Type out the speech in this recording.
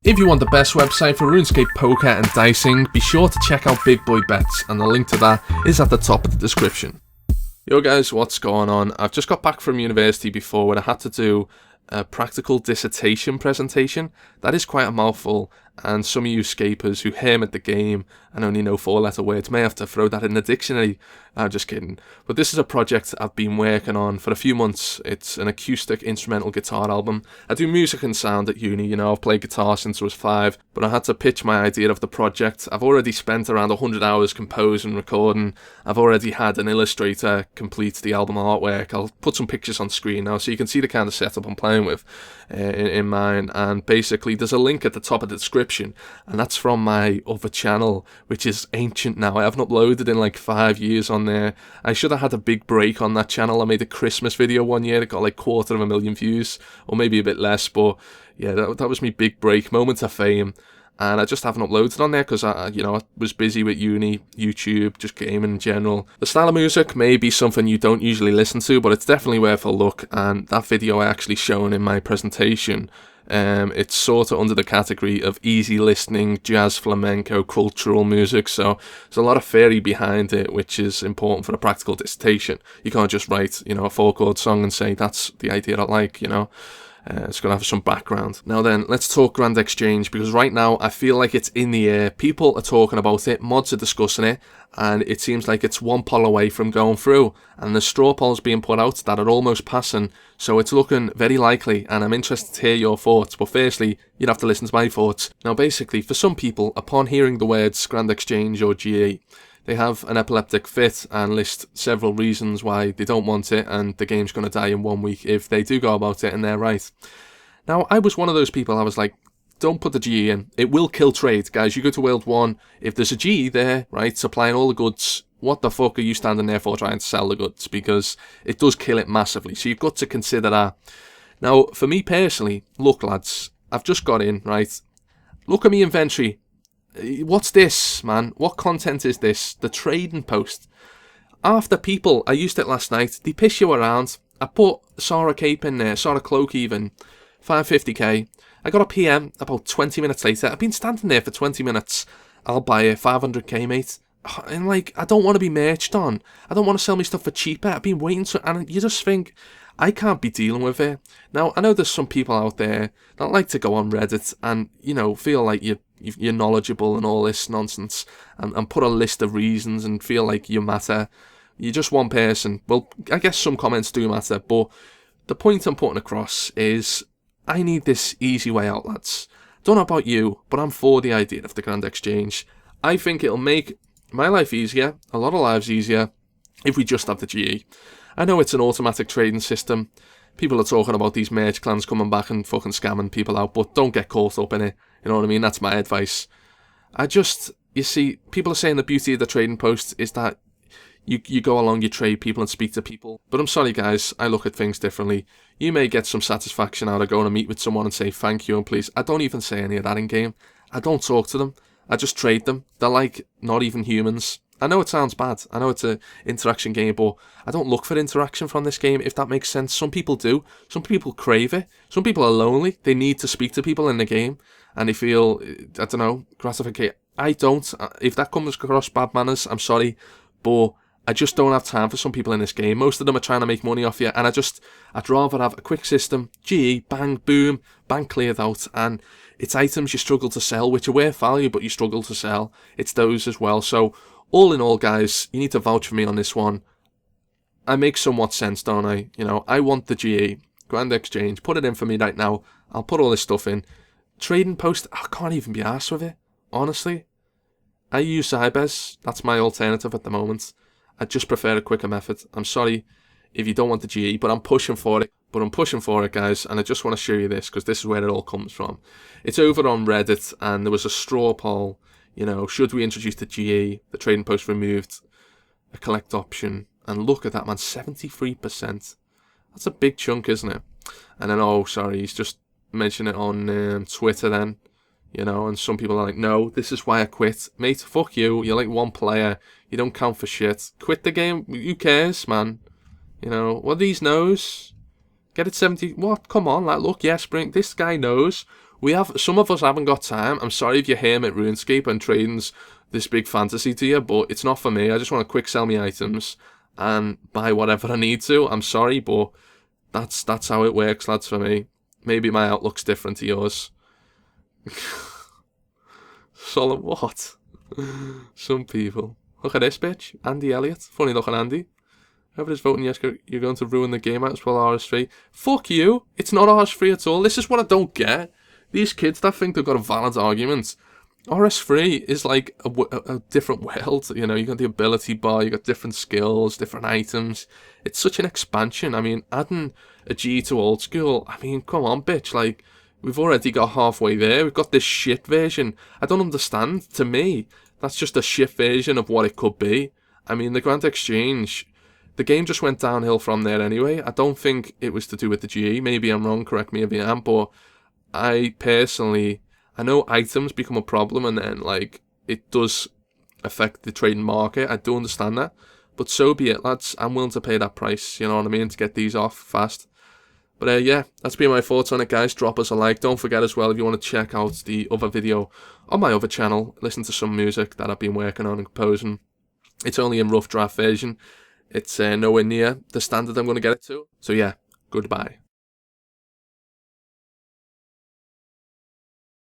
If you want the best website for RuneScape poker and dicing, be sure to check out Big Boy Bets, and the link to that is at the top of the description. Yo guys, what's going on? I've just got back from university before where I had to do a practical dissertation presentation. That is quite a mouthful, and some of you scapers who hammered the game and only know 4-letter words may have to throw that in the dictionary. I'm just kidding. But this is a project I've been working on for a few months. It's an acoustic instrumental guitar album. I do music and sound at uni, you know, I've played guitar since I was 5, but I had to pitch my idea of the project. I've already spent around 100 hours composing, recording. I've already had an illustrator complete the album artwork. I'll put some pictures on screen now so you can see the kind of setup I'm playing with in mine. And basically there's a link at the top of the description, and that's from my other channel, which is ancient now. I haven't uploaded in like 5 years on there. I should have had a big break on that channel. I made a Christmas video one year. It got like 250,000 views, or maybe a bit less, but yeah, that was my big break, moment of fame. And I just haven't uploaded on there because I was busy with uni, YouTube, just gaming in general. The style of music may be something you don't usually listen to, but it's definitely worth a look. And that video I actually shown in my presentation, it's sort of under the category of easy listening, jazz, flamenco, cultural music. So there's a lot of theory behind it, which is important for a practical dissertation. You can't just write, a 4-chord song and say that's the idea I like, It's going to have some background. Now then, let's talk Grand Exchange, because right now I feel like it's in the air. People are talking about it, mods are discussing it, and it seems like it's one poll away from going through. And the straw polls being put out that are almost passing, so it's looking very likely, and I'm interested to hear your thoughts. But firstly, you'd have to listen to my thoughts. Now basically, for some people, upon hearing the words Grand Exchange or GE, they have an epileptic fit and list several reasons why they don't want it, and the game's going to die in 1 week if they do go about it, and they're right. Now, I was one of those people. I was like, don't put the GE in. It will kill trade. Guys, you go to World 1, if there's a GE there, right, supplying all the goods, what the fuck are you standing there for trying to sell the goods? Because it does kill it massively, so you've got to consider that. Now, for me personally, look lads, I've just got in, right? Look at me inventory. What's this, man? What content is this? The trading post. After people, I used it last night, they piss you around. I put Sara Cape in there, Sara Cloak even, 550k. I got a PM about 20 minutes later. I've been standing there for 20 minutes. I'll buy it, 500k, mate. And like, I don't want to be merged on. I don't want to sell me stuff for cheaper. I've been waiting to, and you just think, I can't be dealing with it. Now, I know there's some people out there that like to go on Reddit and, feel like you're knowledgeable and all this nonsense, and put a list of reasons and feel like you matter. You're just one person. Well, I guess some comments do matter, but the point I'm putting across is I need this easy way out, lads. Don't know about you, but I'm for the idea of the Grand Exchange. I think it'll make my life easier, a lot of lives easier, if we just have the GE. I know it's an automatic trading system. People are talking about these merge clans coming back and fucking scamming people out, but don't get caught up in it. You know what I mean? That's my advice. You see, people are saying the beauty of the trading post is that you go along, you trade people and speak to people. But I'm sorry guys, I look at things differently. You may get some satisfaction out of going to meet with someone and say thank you and please. I don't even say any of that in game. I don't talk to them. I just trade them. They're like not even humans. I know it sounds bad. I know it's an interaction game, but I don't look for interaction from this game, if that makes sense. Some people do. Some people crave it. Some people are lonely. They need to speak to people in the game, and they feel, I don't know, gratification. I don't. If that comes across bad manners, I'm sorry, but I just don't have time for some people in this game. Most of them are trying to make money off you, and I'd rather have a quick system, GE, bang, boom, bank cleared out, and it's items you struggle to sell, which are worth value, but you struggle to sell. It's those as well. So, all in all, guys, you need to vouch for me on this one. I make somewhat sense, don't I? I want the GE, Grand Exchange. Put it in for me right now. I'll put all this stuff in. Trading post, I can't even be arsed with it, honestly. I use Zybez. That's my alternative at the moment. I just prefer a quicker method. I'm sorry if you don't want the GE, but I'm pushing for it. Guys, and I just want to show you this, because this is where it all comes from. It's over on Reddit, and there was a straw poll. Should we introduce the GE, the trading post removed, a collect option? And look at that, man, 73%. That's a big chunk, isn't it? And then, he's just mentioned it on Twitter then, and some people are like, no, this is why I quit. Mate, fuck you, you're like one player, you don't count for shit. Quit the game, who cares, man? What are these no's? Get it 70. What? Come on, like, look, yeah, Spring. This guy knows. Some of us haven't got time. I'm sorry if you're him at RuneScape and trading's this big fantasy to you, but it's not for me. I just want to quick sell me items and buy whatever I need to. I'm sorry, but that's how it works, lads, for me. Maybe my outlook's different to yours. Solid what? Some people. Look at this bitch. Andy Elliott. Funny looking Andy. Whoever is voting yes, you're going to ruin the game out as well, RS3. Fuck you. It's not RS3 at all. This is what I don't get. These kids that think they've got a valid argument. RS3 is like a different world. You know, you got the ability bar, you got different skills, different items. It's such an expansion. I mean, adding a G to old school, I mean, come on, bitch. Like, we've already got halfway there. We've got this shit version. I don't understand. To me, that's just a shit version of what it could be. I mean, the Grand Exchange, the game just went downhill from there anyway. I don't think it was to do with the GE. Maybe I'm wrong, correct me if I am, but I personally, I know items become a problem and then, like, it does affect the trading market. I do understand that, but so be it, lads. I'm willing to pay that price, you know what I mean, to get these off fast. But yeah, that's been my thoughts on it, guys. Drop us a like. Don't forget as well, if you want to check out the other video on my other channel, listen to some music that I've been working on and composing. It's only in rough draft version. It's nowhere near the standard I'm going to get it to. So yeah, goodbye.